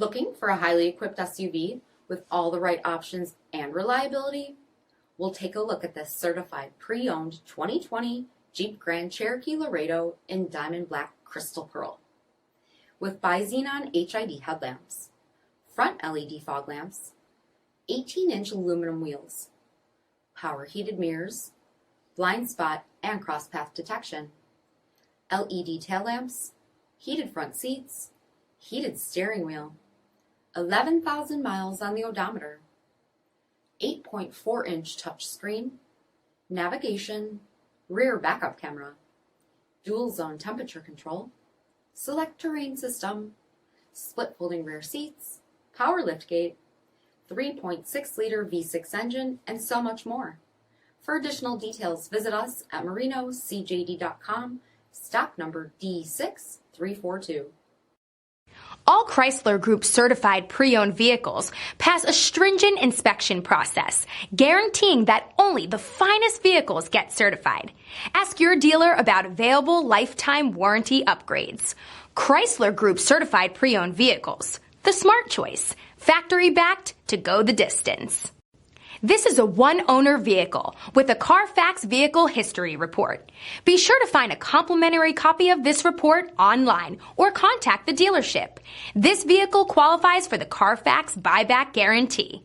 Looking for a highly equipped SUV with all the right options and reliability? We'll take a look at this certified pre-owned 2020 Jeep Grand Cherokee Laredo in Diamond Black Crystal Pearl. With BI-XENON HID headlamps, front LED fog lamps, 18-inch aluminum wheels, power heated mirrors, blind spot and cross path detection, LED tail lamps, heated front seats, heated steering wheel, 11,000 miles on the odometer, 8.4-inch touchscreen, navigation, rear backup camera, dual zone temperature control, select terrain system, split folding rear seats, power liftgate, 3.6-liter V6 engine, and so much more. For additional details, visit us at marinocjd.com, stock number D6342. All Chrysler Group certified pre-owned vehicles pass a stringent inspection process, guaranteeing that only the finest vehicles get certified. Ask your dealer about available lifetime warranty upgrades. Chrysler Group certified pre-owned vehicles, the smart choice, factory backed to go the distance. This is a one-owner vehicle with a CARFAX vehicle history report. Be sure to find a complimentary copy of this report online or contact the dealership. This vehicle qualifies for the CARFAX buyback guarantee.